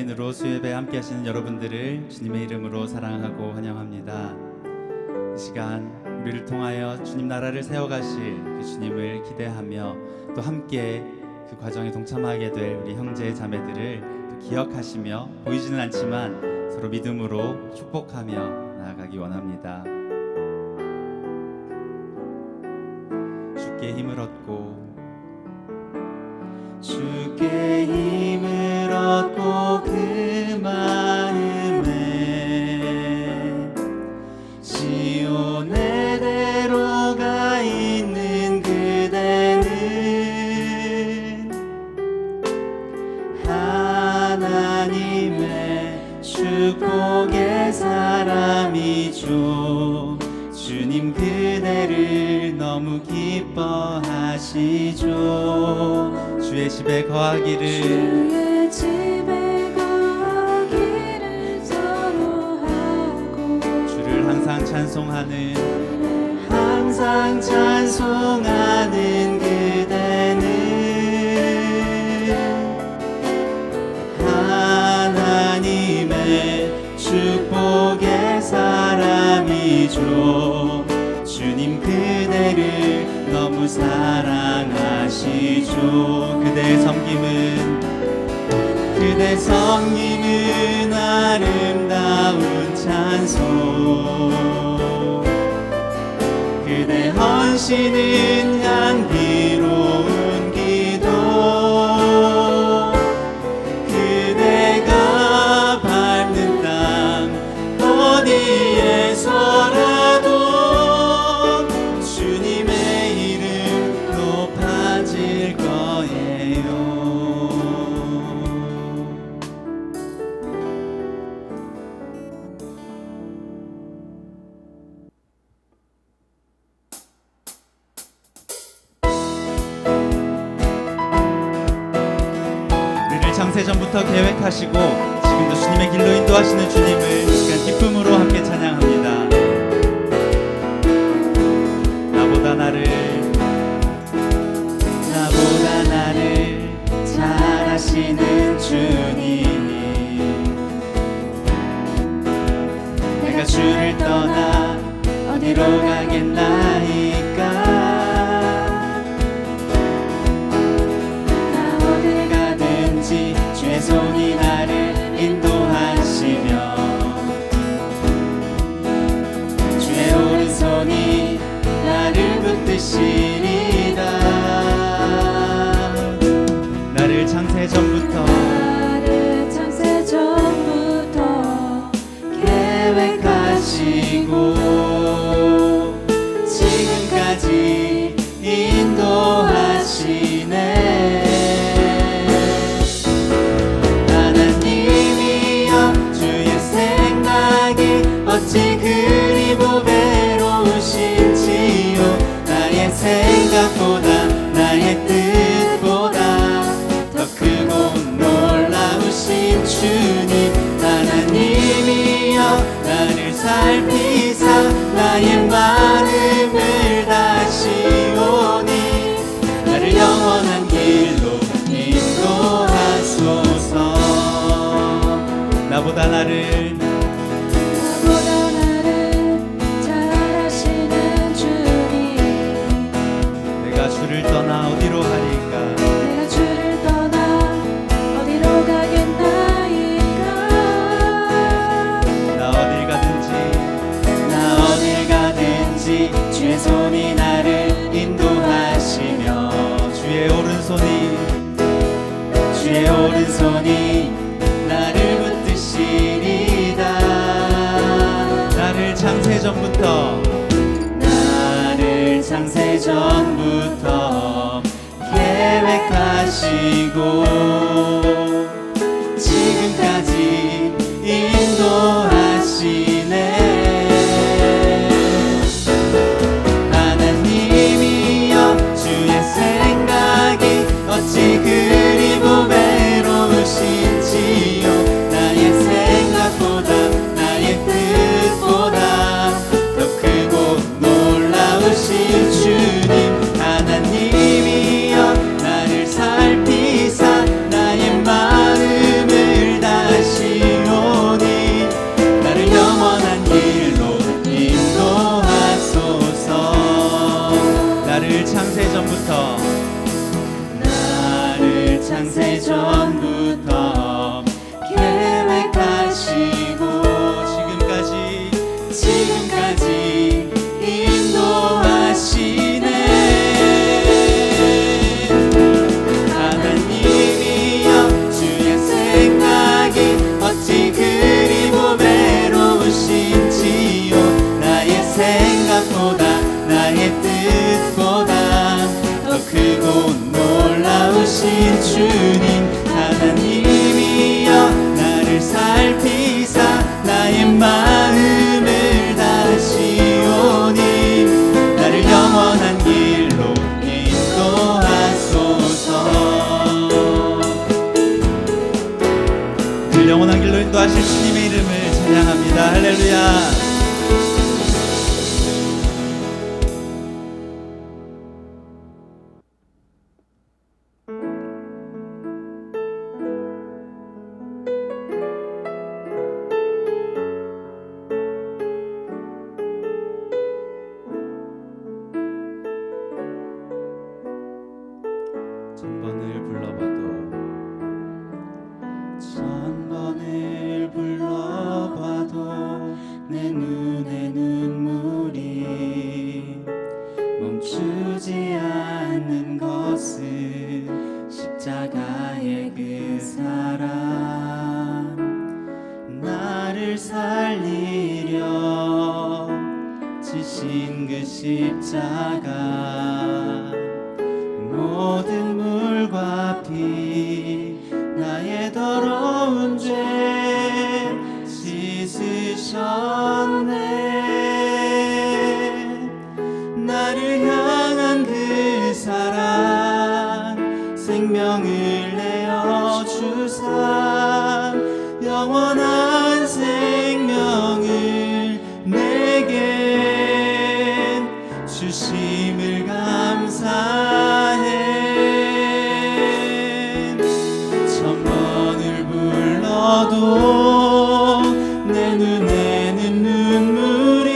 온라인으로 수요예배 함께 하시는 여러분들을 주님의 이름으로 사랑하고 환영합니다. 이 시간 우리를 통하여 주님 나라를 세워가실 그 주님을 기대하며 또 함께 그 과정에 동참하게 될 우리 형제 자매들을 또 기억하시며 보이지는 않지만 서로 믿음으로 축복하며 나아가기 원합니다. 주께 힘을 얻고 주께 힘을 얻고 그 마음에 시온의 대로가 있는 그대는 하나님의 축복의 사람이죠. 주님 그대를 너무 기뻐하시죠. 주의 집에 거하기를 주의 집에 거하기를 선호하고 주를 항상 찬송하는 그대는 하나님의 축복의 사람이죠. 주님 그대를 너무 사랑하시죠. 그대 섬김은 아름다운 찬송, 그대 헌신은 향기로운 기도, 그대가 밟는 땅 어디에서라도 주님의 이름 높아질 거예요. 창세전부터 계획하시고 지금도 주님의 길로 인도하시는 주님을 이 시간 기쁨으로 함께 찬양합니다. 나보다 나를 잘 아시는 주님, 내가 주를 떠나 어디로 가겠나이까. 주의 손이 나를 인도하시며 주의 오른손이 나를 붙드시리다. 나를 창세전부터 계획하시고 지금까지 인도하시네. 어찌 그리 보배로우신지요. 나의 생각보다 나의 뜻보다 더 크고 놀라우신 주님, 하나님이여 나를 살피사 나의 마음을 다시오니 나를 영원한 길로 인도하소서. 나보다 나를 주를 떠나 어디로 가리까. 내가 주를 떠나 어디로 가겠나이까. 나 어딜 가든지 주의 손이 나를 인도하시며 주의 오른손이 나를 붙드시리다. 나를 창세전부터 계획하시고 지금까지 인도하시네. 하나님이여 주의 생각이 어찌 그리 보배로우신지요. 나의 생각보다 나의 뜻보다 더 크고 놀라우신 주님, 하나님이여 나를 살피사 찬양합니다. 할렐루야. 천번을 불러봐도 내 눈에 눈물이 멈추지 않는 것은 십자가의 그 사랑, 나를 살리려 지신 그 십자가, 모든 물과 피 나의 더러운 죄 씻으셨네. 나를 향한 그 사랑, 생명을 내어 주사 영원한 생명을 내게 주심을 감사해. 천번을 불러도 내 눈에는 눈물이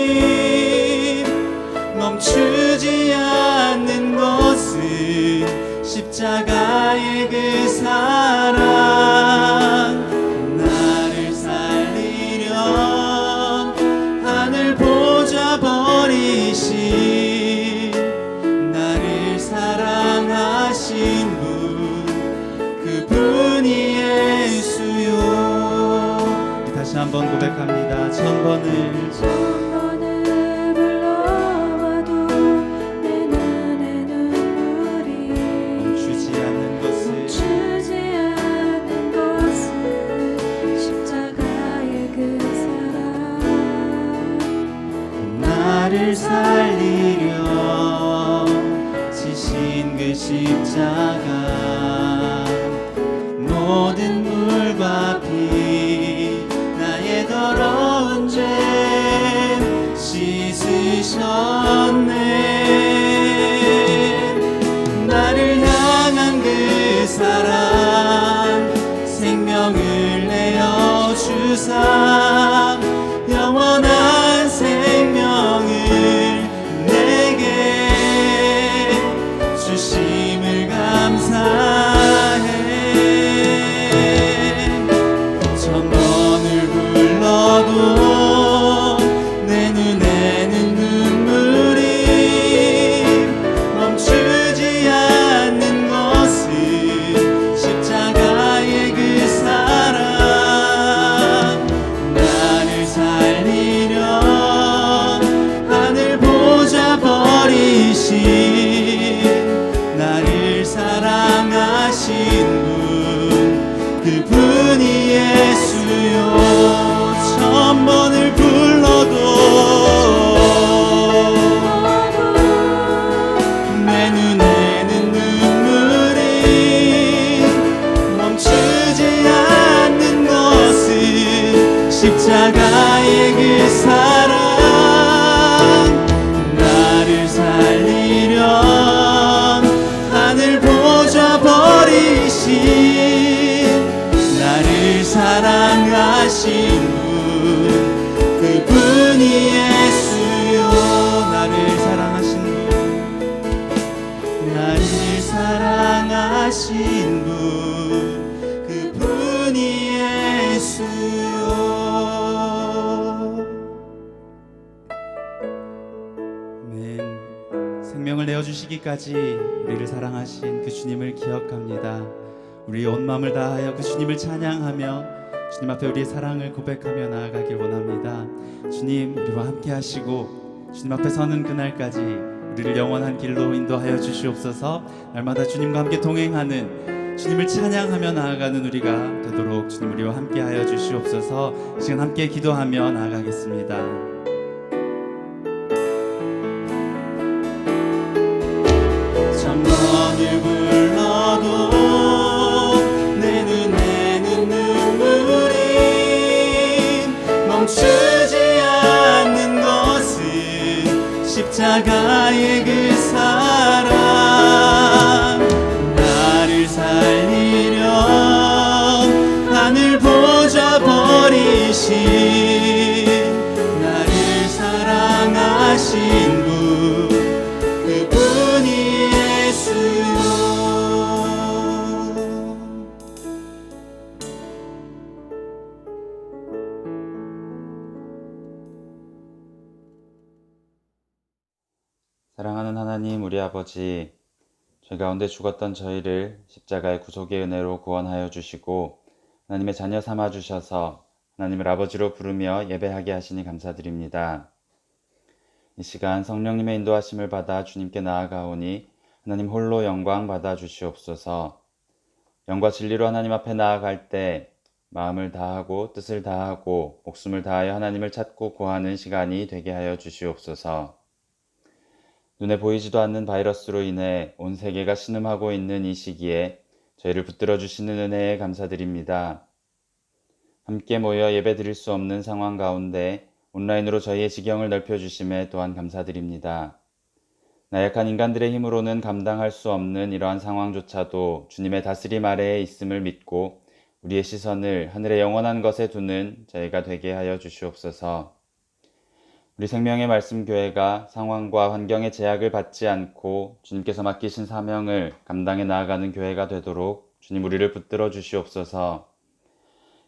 멈추지 않는 것은 십자가의 그 사랑, 나를 살리려 하늘 보좌 버리신, 나를 사랑하신 분, 그분이 예수요. 다시 한번 고백합니다. 천번을 불러봐도 내 눈에 눈물이 멈추지 않는 것을 십자가의 그 사랑, 나를 살리려 지신 그 십자가, 모든 물과 피 나의 더러운 죄 씻으셨네. 나를 향한 그 사랑, 생명을 내어 주사 영원한 생명을 내게 주심을 감사해. 천번을 불러도 내 눈에는 눈물이 멈추지 않는 것은 십자가의 그 사랑, 나를 살리려 하늘 보좌 버리신, 나를 사랑하신 분, 그분이 예수요. 천번을 불러도 내 눈에는 눈물이 멈추지 않는 것은 십자가의 그 사랑, 나를 살리려 하늘 보좌 버리신, 나를 사랑하신 분, 그분이 예수요. 나를 사랑하신 분, 나를 사랑하신 분, 그분이 예수요. 아멘. 생명을 내어주시기까지 우리를 사랑하신 그 주님을 기억합니다. 우리 온 마음을 다하여 그 주님을 찬양하며 주님 앞에 우리의 사랑을 고백하며 나아가길 원합니다. 주님, 우리와 함께 하시고 주님 앞에 서는 그날까지 우리를 영원한 길로 인도하여 주시옵소서. 날마다 주님과 함께 동행하는, 주님을 찬양하며 나아가는 우리가 되도록 주님 우리와 함께 하여 주시옵소서. 이 시간 함께 기도하며 나아가겠습니다. 천번을 불러도 내 눈에는 눈물이 멈추지 않는 것은 십자가의 그 사랑, 나를 살리려 하늘 보좌 버리신, 나를 사랑하신 분, 그분이 예수요. 사랑하는 하나님, 우리 아버지, 죄 가운데 죽었던 저희를 십자가의 구속의 은혜로 구원하여 주시고 하나님의 자녀 삼아 주셔서 하나님을 아버지로 부르며 예배하게 하시니 감사드립니다. 이 시간 성령님의 인도하심을 받아 주님께 나아가오니 하나님 홀로 영광 받아 주시옵소서. 영과 진리로 하나님 앞에 나아갈 때 마음을 다하고 뜻을 다하고 목숨을 다하여 하나님을 찾고 구하는 시간이 되게 하여 주시옵소서. 눈에 보이지도 않는 바이러스로 인해 온 세계가 신음하고 있는 이 시기에 저희를 붙들어 주시는 은혜에 감사드립니다. 함께 모여 예배 드릴 수 없는 상황 가운데 온라인으로 저희의 지경을 넓혀주심에 또한 감사드립니다. 나약한 인간들의 힘으로는 감당할 수 없는 이러한 상황조차도 주님의 다스림 아래에 있음을 믿고 우리의 시선을 하늘의 영원한 것에 두는 저희가 되게 하여 주시옵소서. 우리 생명의 말씀 교회가 상황과 환경의 제약을 받지 않고 주님께서 맡기신 사명을 감당해 나아가는 교회가 되도록 주님 우리를 붙들어 주시옵소서.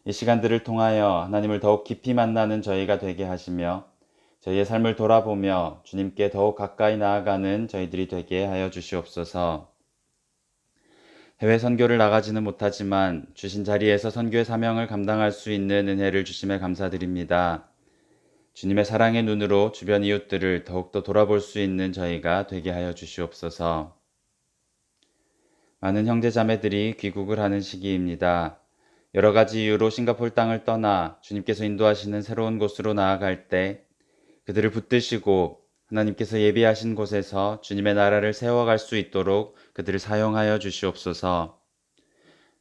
이 시간들을 통하여 하나님을 더욱 깊이 만나는 저희가 되게 하시며 저희의 삶을 돌아보며 주님께 더욱 가까이 나아가는 저희들이 되게 하여 주시옵소서. 해외 선교를 나가지는 못하지만 주신 자리에서 선교의 사명을 감당할 수 있는 은혜를 주심에 감사드립니다. 주님의 사랑의 눈으로 주변 이웃들을 더욱더 돌아볼 수 있는 저희가 되게 하여 주시옵소서. 많은 형제 자매들이 귀국을 하는 시기입니다. 여러 가지 이유로 싱가포르 땅을 떠나 주님께서 인도하시는 새로운 곳으로 나아갈 때 그들을 붙드시고 하나님께서 예비하신 곳에서 주님의 나라를 세워갈 수 있도록 그들을 사용하여 주시옵소서.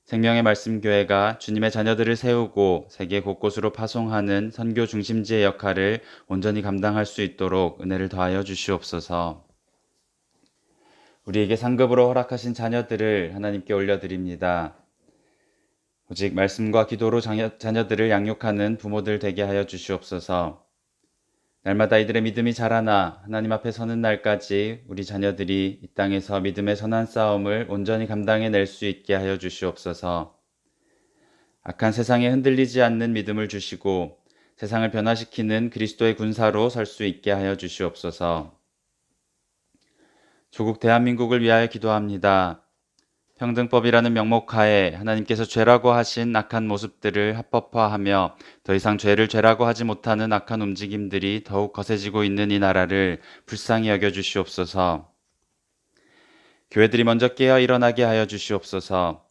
생명의 말씀 교회가 주님의 자녀들을 세우고 세계 곳곳으로 파송하는 선교 중심지의 역할을 온전히 감당할 수 있도록 은혜를 더하여 주시옵소서. 우리에게 상급으로 허락하신 자녀들을 하나님께 올려드립니다. 오직 말씀과 기도로 자녀들을 양육하는 부모들 되게 하여 주시옵소서. 날마다 이들의 믿음이 자라나 하나님 앞에 서는 날까지 우리 자녀들이 이 땅에서 믿음의 선한 싸움을 온전히 감당해낼 수 있게 하여 주시옵소서. 악한 세상에 흔들리지 않는 믿음을 주시고 세상을 변화시키는 그리스도의 군사로 설 수 있게 하여 주시옵소서. 조국 대한민국을 위하여 기도합니다. 평등법이라는 명목하에 하나님께서 죄라고 하신 악한 모습들을 합법화하며 더 이상 죄를 죄라고 하지 못하는 악한 움직임들이 더욱 거세지고 있는 이 나라를 불쌍히 여겨 주시옵소서. 교회들이 먼저 깨어 일어나게 하여 주시옵소서.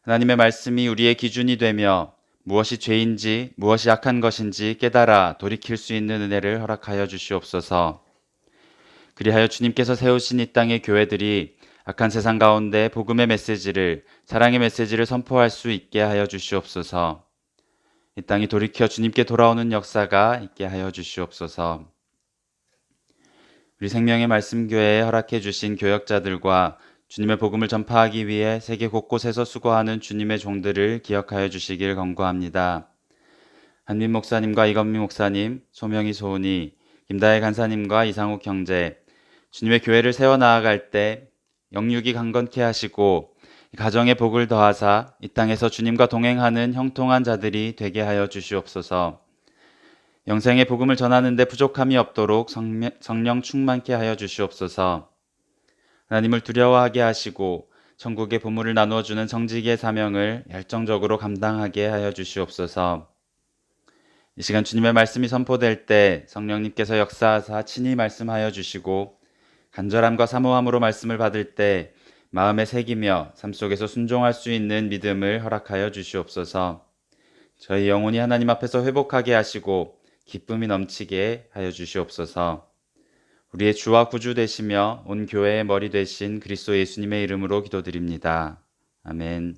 하나님의 말씀이 우리의 기준이 되며 무엇이 죄인지 무엇이 악한 것인지 깨달아 돌이킬 수 있는 은혜를 허락하여 주시옵소서. 그리하여 주님께서 세우신 이 땅의 교회들이 악한 세상 가운데 복음의 메시지를, 사랑의 메시지를 선포할 수 있게 하여 주시옵소서. 이 땅이 돌이켜 주님께 돌아오는 역사가 있게 하여 주시옵소서. 우리 생명의 말씀 교회에 허락해 주신 교역자들과 주님의 복음을 전파하기 위해 세계 곳곳에서 수고하는 주님의 종들을 기억하여 주시길 권고합니다. 한민 목사님과 이건미 목사님, 소명희 소은이, 김다혜 간사님과 이상욱 형제, 주님의 교회를 세워나아갈 때 영육이 강건케 하시고 가정의 복을 더하사 이 땅에서 주님과 동행하는 형통한 자들이 되게 하여 주시옵소서. 영생의 복음을 전하는 데 부족함이 없도록 성령 충만케 하여 주시옵소서. 하나님을 두려워하게 하시고 천국의 보물을 나누어주는 정직의 사명을 열정적으로 감당하게 하여 주시옵소서. 이 시간 주님의 말씀이 선포될 때 성령님께서 역사하사 친히 말씀하여 주시고 간절함과 사모함으로 말씀을 받을 때 마음에 새기며 삶 속에서 순종할 수 있는 믿음을 허락하여 주시옵소서. 저희 영혼이 하나님 앞에서 회복하게 하시고 기쁨이 넘치게 하여 주시옵소서. 우리의 주와 구주 되시며 온 교회의 머리 되신 그리스도 예수님의 이름으로 기도드립니다. 아멘.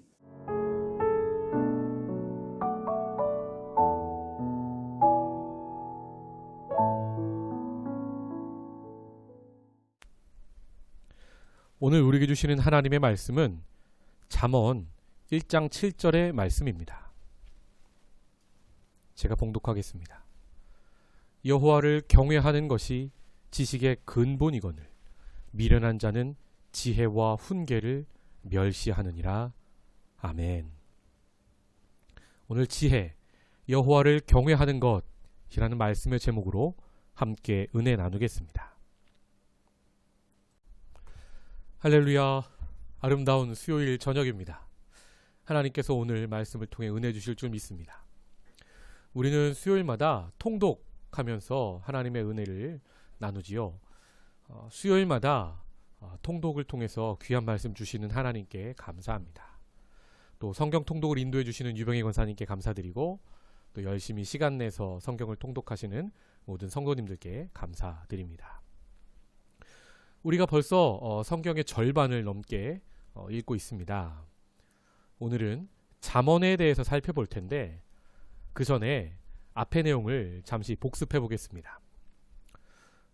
오늘 우리에게 주시는 하나님의 말씀은 잠언 1장 7절의 말씀입니다. 제가 봉독하겠습니다. 여호와를 경외하는 것이 지식의 근본이거늘 미련한 자는 지혜와 훈계를 멸시하느니라. 아멘. 오늘 지혜, 여호와를 경외하는 것이라는 말씀의 제목으로 함께 은혜 나누겠습니다. 할렐루야, 아름다운 수요일 저녁입니다. 하나님께서 오늘 말씀을 통해 은혜 주실 줄 믿습니다. 우리는 수요일마다 통독하면서 하나님의 은혜를 나누지요. 수요일마다 통독을 통해서 귀한 말씀 주시는 하나님께 감사합니다. 또 성경 통독을 인도해 주시는 유병희 권사님께 감사드리고, 또 열심히 시간 내서 성경을 통독하시는 모든 성도님들께 감사드립니다. 우리가 벌써 성경의 절반을 넘게 읽고 있습니다. 오늘은 잠언에 대해서 살펴볼 텐데 그 전에 앞의 내용을 잠시 복습해 보겠습니다.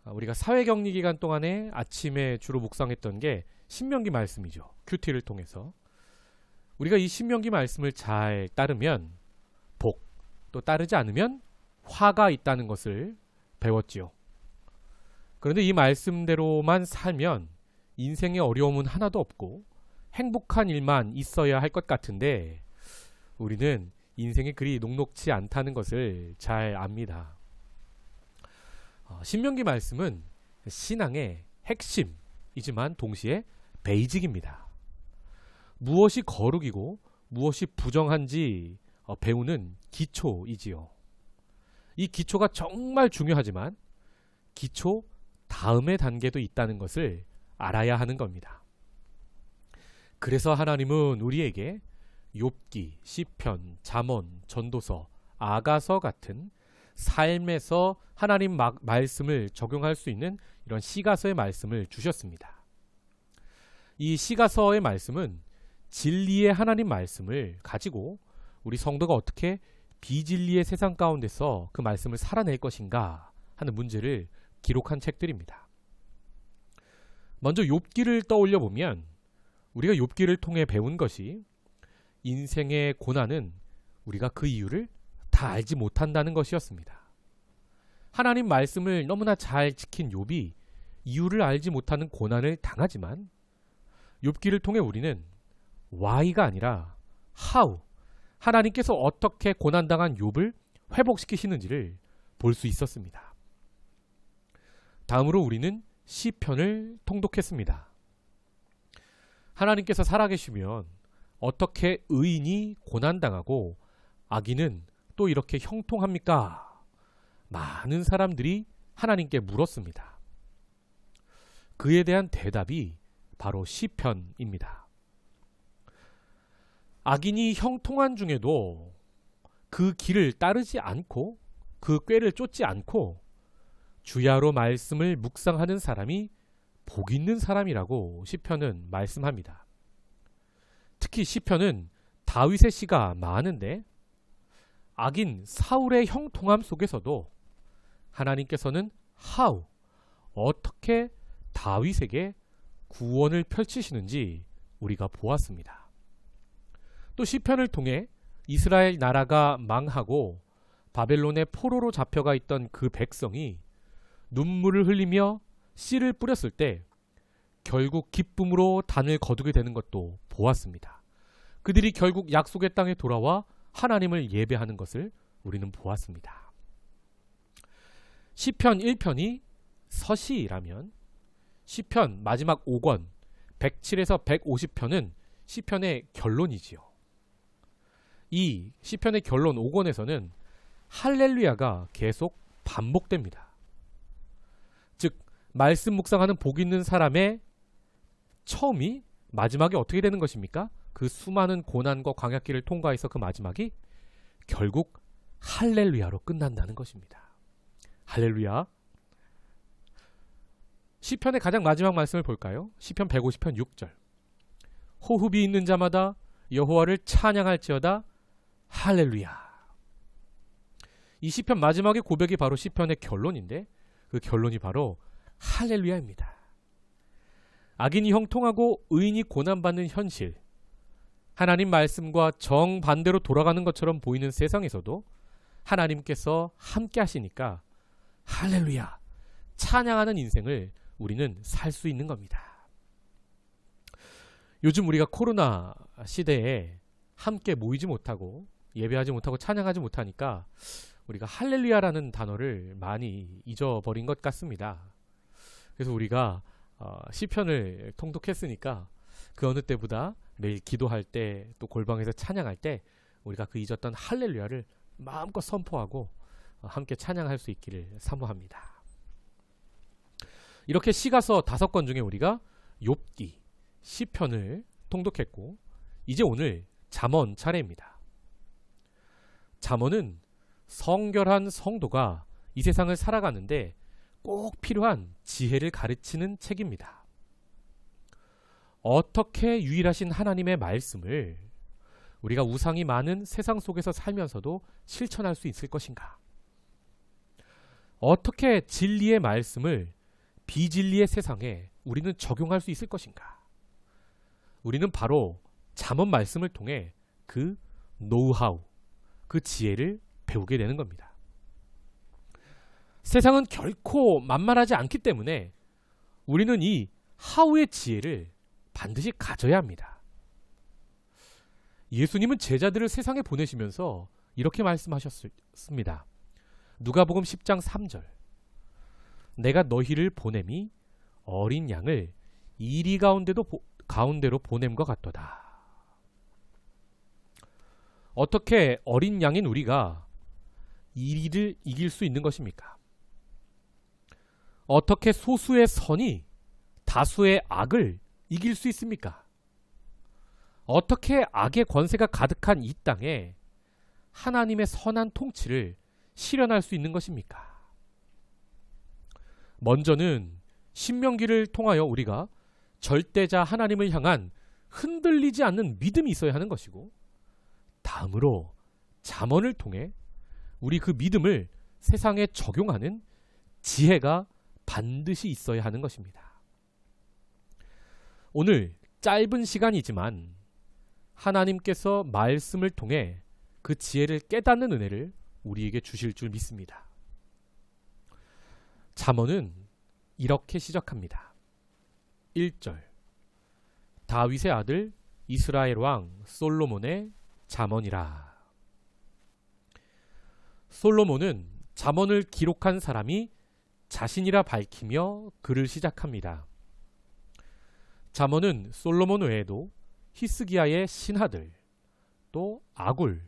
우리가 사회격리 기간 동안에 아침에 주로 묵상했던 게 신명기 말씀이죠. 큐티를 통해서 우리가 이 신명기 말씀을 잘 따르면 복, 또 따르지 않으면 화가 있다는 것을 배웠지요. 그런데 이 말씀대로만 살면 인생의 어려움은 하나도 없고 행복한 일만 있어야 할 것 같은데 우리는 인생이 그리 녹록지 않다는 것을 잘 압니다. 신명기 말씀은 신앙의 핵심이지만 동시에 베이직입니다. 무엇이 거룩이고 무엇이 부정한지 배우는 기초이지요. 이 기초가 정말 중요하지만 기초 다음의 단계도 있다는 것을 알아야 하는 겁니다. 그래서 하나님은 우리에게 욥기, 시편, 잠언, 전도서, 아가서 같은 삶에서 하나님 말씀을 적용할 수 있는 이런 시가서의 말씀을 주셨습니다. 이 시가서의 말씀은 진리의 하나님 말씀을 가지고 우리 성도가 어떻게 비진리의 세상 가운데서 그 말씀을 살아낼 것인가 하는 문제를 기록한 책들입니다. 먼저 욥기를 떠올려 보면 우리가 욥기를 통해 배운 것이 인생의 고난은 우리가 그 이유를 다 알지 못한다는 것이었습니다. 하나님 말씀을 너무나 잘 지킨 욥이 이유를 알지 못하는 고난을 당하지만 욥기를 통해 우리는 why가 아니라 how, 하나님께서 어떻게 고난당한 욥을 회복시키시는지를 볼 수 있었습니다. 다음으로 우리는 시편을 통독했습니다. 하나님께서 살아계시면 어떻게 의인이 고난당하고 악인은 또 이렇게 형통합니까? 많은 사람들이 하나님께 물었습니다. 그에 대한 대답이 바로 시편입니다. 악인이 형통한 중에도 그 길을 따르지 않고 그 꾀를 쫓지 않고 주야로 말씀을 묵상하는 사람이 복 있는 사람이라고 시편은 말씀합니다. 특히 시편은 다윗의 시가 많은데 악인 사울의 형통함 속에서도 하나님께서는 how, 어떻게 다윗에게 구원을 펼치시는지 우리가 보았습니다. 또 시편을 통해 이스라엘 나라가 망하고 바벨론의 포로로 잡혀가 있던 그 백성이 눈물을 흘리며 씨를 뿌렸을 때 결국 기쁨으로 단을 거두게 되는 것도 보았습니다. 그들이 결국 약속의 땅에 돌아와 하나님을 예배하는 것을 우리는 보았습니다. 시편 1편이 서시라면 시편 마지막 5권 107에서 150편은 시편의 결론이지요. 이 시편의 결론 5권에서는 할렐루야가 계속 반복됩니다. 즉 말씀 묵상하는 복 있는 사람의 처음이 마지막에 어떻게 되는 것입니까? 그 수많은 고난과 광야길을 통과해서 그 마지막이 결국 할렐루야로 끝난다는 것입니다. 할렐루야. 시편의 가장 마지막 말씀을 볼까요? 시편 150편 6절. 호흡이 있는 자마다 여호와를 찬양할지어다 할렐루야. 이 시편 마지막의 고백이 바로 시편의 결론인데 그 결론이 바로 할렐루야입니다. 악인이 형통하고 의인이 고난받는 현실, 하나님 말씀과 정반대로 돌아가는 것처럼 보이는 세상에서도 하나님께서 함께 하시니까 할렐루야, 찬양하는 인생을 우리는 살 수 있는 겁니다. 요즘 우리가 코로나 시대에 함께 모이지 못하고 예배하지 못하고 찬양하지 못하니까 우리가 할렐루야라는 단어를 많이 잊어버린 것 같습니다. 그래서 우리가 시편을 통독했으니까 그 어느 때보다 매일 기도할 때 또 골방에서 찬양할 때 우리가 그 잊었던 할렐루야를 마음껏 선포하고 함께 찬양할 수 있기를 사모합니다. 이렇게 시가서 5권 중에 우리가 욥기, 시편을 통독했고 이제 오늘 잠언 차례입니다. 잠언은 성결한 성도가 이 세상을 살아가는데 꼭 필요한 지혜를 가르치는 책입니다. 어떻게 유일하신 하나님의 말씀을 우리가 우상이 많은 세상 속에서 살면서도 실천할 수 있을 것인가? 어떻게 진리의 말씀을 비진리의 세상에 우리는 적용할 수 있을 것인가? 우리는 바로 잠언 말씀을 통해 그 노하우, 그 지혜를 배우게 되는 겁니다. 세상은 결코 만만하지 않기 때문에 우리는 이 하우의 지혜를 반드시 가져야 합니다. 예수님은 제자들을 세상에 보내시면서 이렇게 말씀하셨습니다. 누가복음 10장 3절, 내가 너희를 보냄이 어린 양을 이리 가운데로 보냄과 같도다. 어떻게 어린 양인 우리가 이리를 이길 수 있는 것입니까? 어떻게 소수의 선이 다수의 악을 이길 수 있습니까? 어떻게 악의 권세가 가득한 이 땅에 하나님의 선한 통치를 실현할 수 있는 것입니까? 먼저는 신명기를 통하여 우리가 절대자 하나님을 향한 흔들리지 않는 믿음이 있어야 하는 것이고, 다음으로 잠언을 통해 우리 그 믿음을 세상에 적용하는 지혜가 반드시 있어야 하는 것입니다. 오늘 짧은 시간이지만 하나님께서 말씀을 통해 그 지혜를 깨닫는 은혜를 우리에게 주실 줄 믿습니다. 잠언은 이렇게 시작합니다. 1절, 다윗의 아들 이스라엘 왕 솔로몬의 잠언이라. 솔로몬은 잠언을 기록한 사람이 자신이라 밝히며 글을 시작합니다. 잠언은 솔로몬 외에도 히스기야의 신하들, 또 아굴,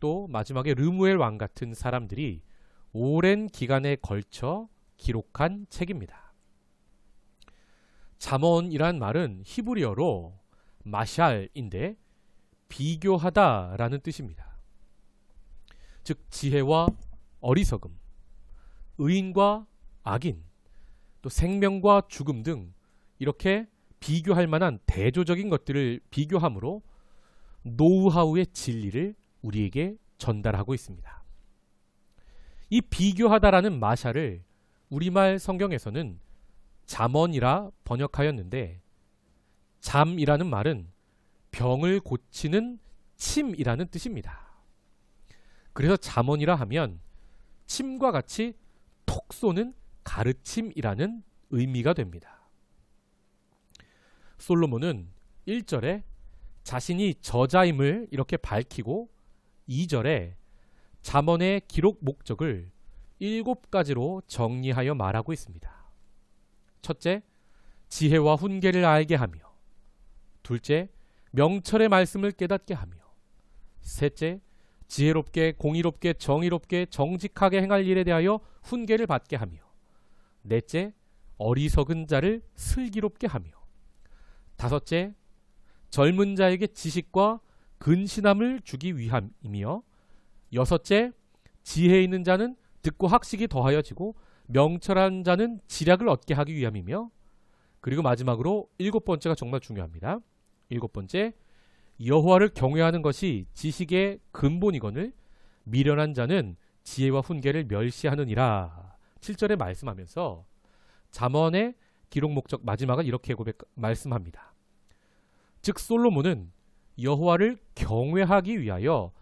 또 마지막에 르무엘 왕 같은 사람들이 오랜 기간에 걸쳐 기록한 책입니다. 잠언이란 말은 히브리어로 마샬인데 비교하다라는 뜻입니다. 즉 지혜와 어리석음, 의인과 악인, 또 생명과 죽음 등 이렇게 비교할 만한 대조적인 것들을 비교함으로 노우하우의 진리를 우리에게 전달하고 있습니다. 이 비교하다라는 마샬을 우리말 성경에서는 잠언이라 번역하였는데, 잠이라는 말은 병을 고치는 침이라는 뜻입니다. 그래서 잠언이라 하면 침과 같이 톡 쏘는 가르침이라는 의미가 됩니다. 솔로몬은 1절에 자신이 저자임을 이렇게 밝히고 2절에 잠언의 기록 목적을 7가지로 정리하여 말하고 있습니다. 첫째, 지혜와 훈계를 알게 하며, 둘째, 명철의 말씀을 깨닫게 하며, 셋째, 지혜롭게 공의롭게 정의롭게 정직하게 행할 일에 대하여 훈계를 받게 하며, 넷째, 어리석은 자를 슬기롭게 하며, 다섯째, 젊은 자에게 지식과 근신함을 주기 위함이며, 여섯째, 지혜 있는 자는 듣고 학식이 더하여지고 명철한 자는 지략을 얻게 하기 위함이며, 그리고 마지막으로 7번째가 정말 중요합니다. 7번째, 여호와를 경외하는 것이 지식의 근본이거늘 미련한 자는 지혜와 훈계를 멸시하느니라. 7절에 말씀하면서 잠언의 기록 목적 마지막은 이렇게 말씀합니다. 즉 솔로몬은 여호와를 경외하기 위하여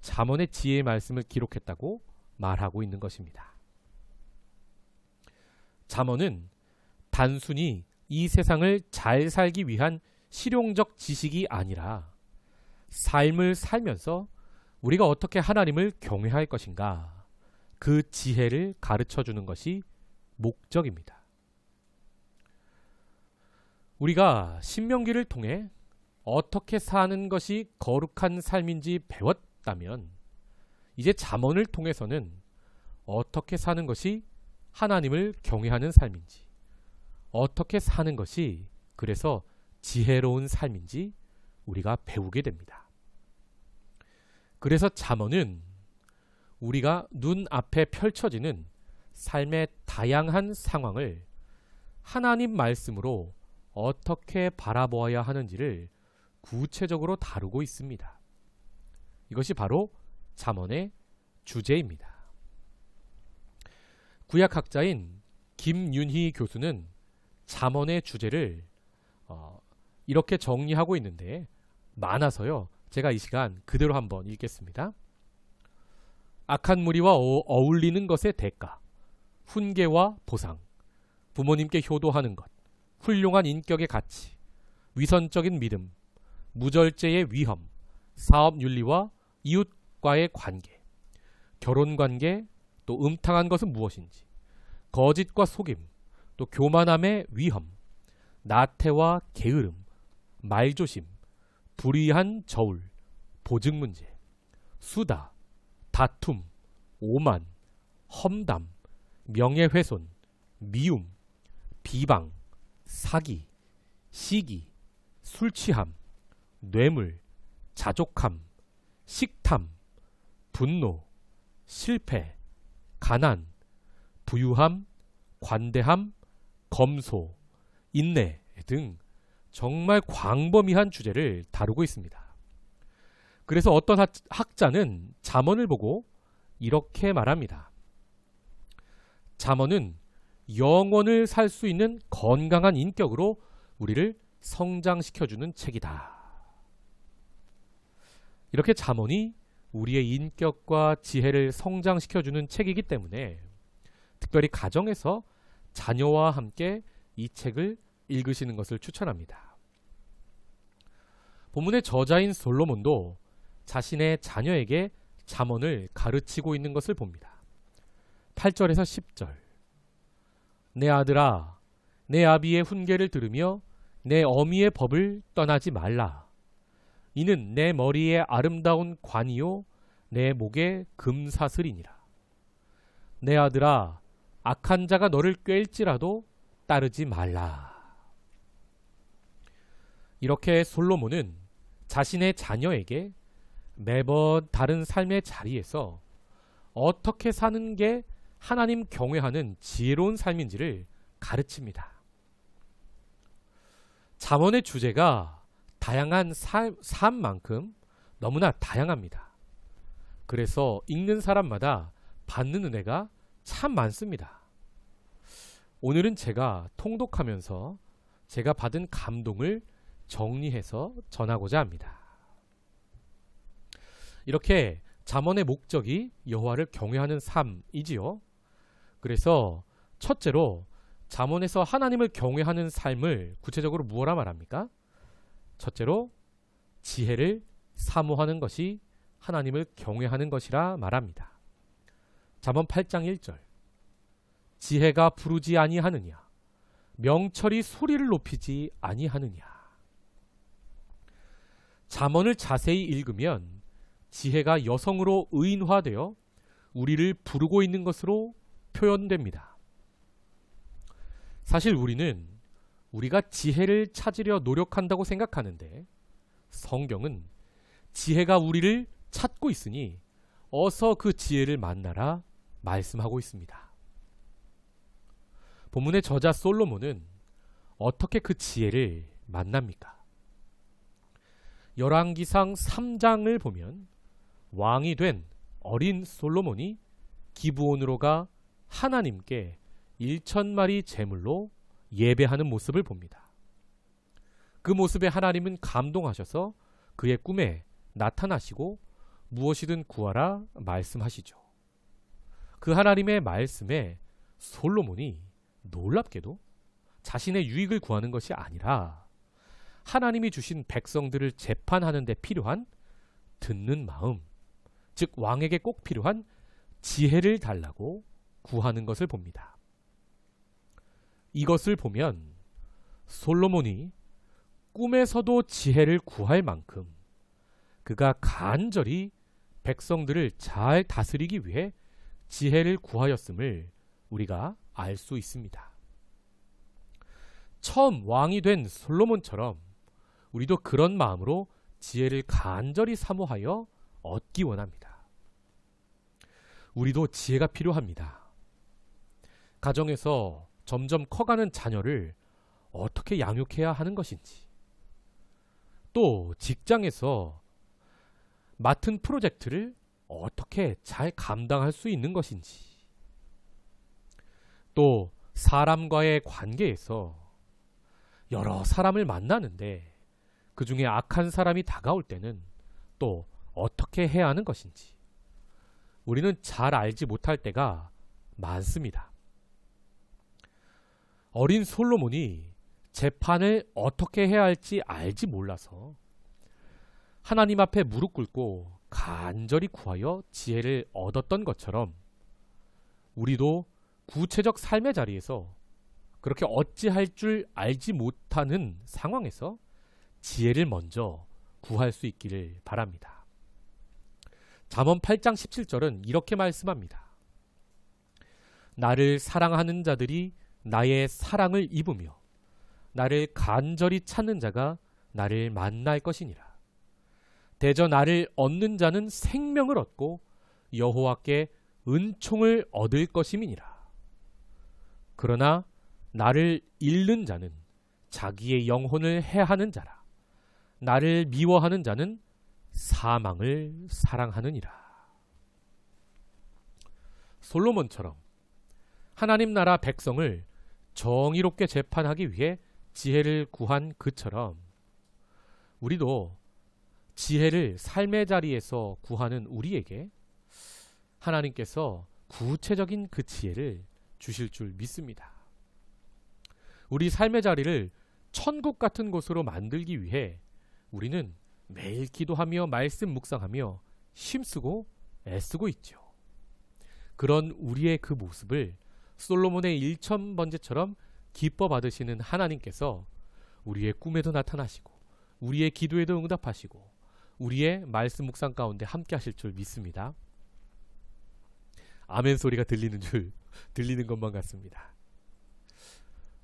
잠언의 지혜의 말씀을 기록했다고 말하고 있는 것입니다. 잠언은 단순히 이 세상을 잘 살기 위한 실용적 지식이 아니라 삶을 살면서 우리가 어떻게 하나님을 경외할 것인가, 그 지혜를 가르쳐 주는 것이 목적입니다. 우리가 신명기를 통해 어떻게 사는 것이 거룩한 삶인지 배웠다면 이제 잠언을 통해서는 어떻게 사는 것이 하나님을 경외하는 삶인지, 어떻게 사는 것이 그래서 지혜로운 삶인지 우리가 배우게 됩니다. 그래서 잠언은 우리가 눈앞에 펼쳐지는 삶의 다양한 상황을 하나님 말씀으로 어떻게 바라보아야 하는지를 구체적으로 다루고 있습니다. 이것이 바로 잠언의 주제입니다. 구약학자인 김윤희 교수는 잠언의 주제를 이렇게 정리하고 있는데 많아서요. 제가 이 시간 그대로 한번 읽겠습니다. 악한 무리와 어울리는 것의 대가, 훈계와 보상, 부모님께 효도하는 것, 훌륭한 인격의 가치, 위선적인 믿음, 무절제의 위험, 사업윤리와 이웃과의 관계, 결혼관계, 또 음탕한 것은 무엇인지, 거짓과 속임, 또 교만함의 위험, 나태와 게으름, 말조심, 불의한 저울, 보증 문제, 수다, 다툼, 오만, 험담, 명예훼손, 미움, 비방, 사기, 시기, 술취함, 뇌물, 자족함, 식탐, 분노, 실패, 가난, 부유함, 관대함, 검소, 인내 등 정말 광범위한 주제를 다루고 있습니다. 그래서 어떤 학자는 잠언을 보고 이렇게 말합니다. 잠언은 영혼을 살 수 있는 건강한 인격으로 우리를 성장시켜주는 책이다. 이렇게 잠언이 우리의 인격과 지혜를 성장시켜주는 책이기 때문에 특별히 가정에서 자녀와 함께 이 책을 읽으시는 것을 추천합니다. 본문의 저자인 솔로몬도 자신의 자녀에게 잠언을 가르치고 있는 것을 봅니다. 8절에서 10절. 내 아들아, 내 아비의 훈계를 들으며 내 어미의 법을 떠나지 말라. 이는 내 머리에 아름다운 관이요 내 목에 금사슬이니라. 내 아들아, 악한 자가 너를 꾀일지라도 따르지 말라. 이렇게 솔로몬은 자신의 자녀에게 매번 다른 삶의 자리에서 어떻게 사는 게 하나님 경외하는 지혜로운 삶인지를 가르칩니다. 잠언의 주제가 다양한 삶만큼 너무나 다양합니다. 그래서 읽는 사람마다 받는 은혜가 참 많습니다. 오늘은 제가 통독하면서 제가 받은 감동을 정리해서 전하고자 합니다. 이렇게 잠언의 목적이 여호와를 경외하는 삶이지요. 그래서 첫째로 잠언에서 하나님을 경외하는 삶을 구체적으로 무엇라 말합니까? 첫째로 지혜를 사모하는 것이 하나님을 경외하는 것이라 말합니다. 잠언 8장 1절. 지혜가 부르지 아니하느냐, 명철이 소리를 높이지 아니하느냐. 잠언을 자세히 읽으면 지혜가 여성으로 의인화되어 우리를 부르고 있는 것으로 표현됩니다. 사실 우리는 우리가 지혜를 찾으려 노력한다고 생각하는데 성경은 지혜가 우리를 찾고 있으니 어서 그 지혜를 만나라 말씀하고 있습니다. 본문의 저자 솔로몬은 어떻게 그 지혜를 만납니까? 열왕기상 3장을 보면 왕이 된 어린 솔로몬이 기브온으로 가 하나님께 1,000마리 제물로 예배하는 모습을 봅니다. 그 모습에 하나님은 감동하셔서 그의 꿈에 나타나시고 무엇이든 구하라 말씀하시죠. 그 하나님의 말씀에 솔로몬이 놀랍게도 자신의 유익을 구하는 것이 아니라 하나님이 주신 백성들을 재판하는 데 필요한 듣는 마음, 즉 왕에게 꼭 필요한 지혜를 달라고 구하는 것을 봅니다. 이것을 보면 솔로몬이 꿈에서도 지혜를 구할 만큼 그가 간절히 백성들을 잘 다스리기 위해 지혜를 구하였음을 우리가 알 수 있습니다. 처음 왕이 된 솔로몬처럼 우리도 그런 마음으로 지혜를 간절히 사모하여 얻기 원합니다. 우리도 지혜가 필요합니다. 가정에서 점점 커가는 자녀를 어떻게 양육해야 하는 것인지, 또 직장에서 맡은 프로젝트를 어떻게 잘 감당할 수 있는 것인지, 또 사람과의 관계에서 여러 사람을 만나는데 그 중에 악한 사람이 다가올 때는 또 어떻게 해야 하는 것인지 우리는 잘 알지 못할 때가 많습니다. 어린 솔로몬이 재판을 어떻게 해야 할지 알지 몰라서 하나님 앞에 무릎 꿇고 간절히 구하여 지혜를 얻었던 것처럼 우리도 구체적 삶의 자리에서 그렇게 어찌할 줄 알지 못하는 상황에서 지혜를 먼저 구할 수 있기를 바랍니다. 잠언 8장 17절은 이렇게 말씀합니다. 나를 사랑하는 자들이 나의 사랑을 입으며 나를 간절히 찾는 자가 나를 만날 것이니라. 대저 나를 얻는 자는 생명을 얻고 여호와께 은총을 얻을 것임이니라. 그러나 나를 잃는 자는 자기의 영혼을 해하는 자라. 나를 미워하는 자는 사망을 사랑하느니라. 솔로몬처럼 하나님 나라 백성을 정의롭게 재판하기 위해 지혜를 구한 그처럼 우리도 지혜를 삶의 자리에서 구하는 우리에게 하나님께서 구체적인 그 지혜를 주실 줄 믿습니다. 우리 삶의 자리를 천국 같은 곳으로 만들기 위해 우리는 매일 기도하며 말씀 묵상하며 힘쓰고 애쓰고 있죠. 그런 우리의 그 모습을 솔로몬의 1000번제처럼 기뻐 받으시는 하나님께서 우리의 꿈에도 나타나시고 우리의 기도에도 응답하시고 우리의 말씀 묵상 가운데 함께 하실 줄 믿습니다. 아멘 소리가 들리는 것만 같습니다.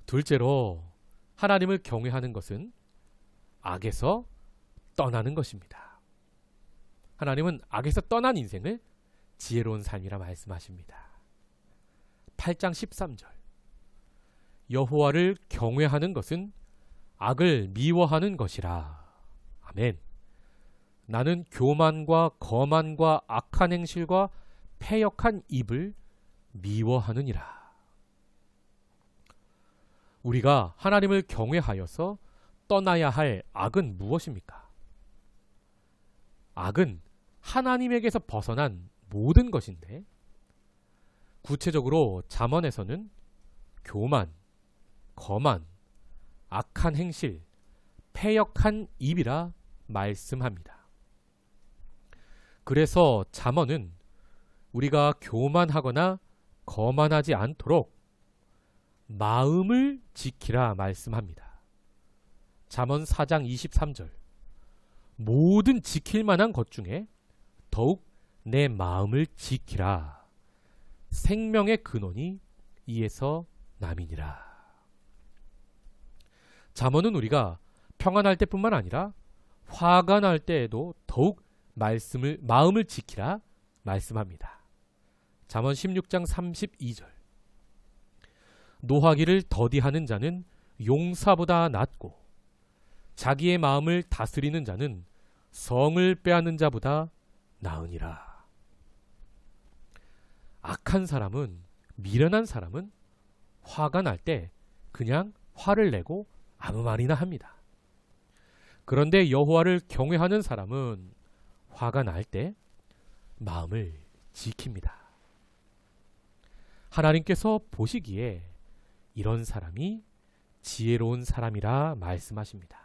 둘째로 하나님을 경외하는 것은 악에서 떠나는 것입니다. 하나님은 악에서 떠난 인생을 지혜로운 삶이라 말씀하십니다. 8장 13절 여호와를 경외하는 것은 악을 미워하는 것이라. 아멘. 나는 교만과 거만과 악한 행실과 패역한 입을 미워하느니라. 우리가 하나님을 경외하여서 떠나야 할 악은 무엇입니까? 악은 하나님에게서 벗어난 모든 것인데 구체적으로 잠언에서는 교만, 거만, 악한 행실, 패역한 입이라 말씀합니다. 그래서 잠언은 우리가 교만하거나 거만하지 않도록 마음을 지키라 말씀합니다. 잠언 4장 23절 모든 지킬 만한 것 중에 더욱 내 마음을 지키라. 생명의 근원이 이에서 남이니라. 잠언은 우리가 평안할 때뿐만 아니라 화가 날 때에도 더욱 마음을 지키라 말씀합니다. 잠언 16장 32절 노하기를 더디하는 자는 용사보다 낫고 자기의 마음을 다스리는 자는 성을 빼앗는 자보다 나으니라. 악한 사람은, 미련한 사람은 화가 날 때 그냥 화를 내고 아무 말이나 합니다. 그런데 여호와를 경외하는 사람은 화가 날 때 마음을 지킵니다. 하나님께서 보시기에 이런 사람이 지혜로운 사람이라 말씀하십니다.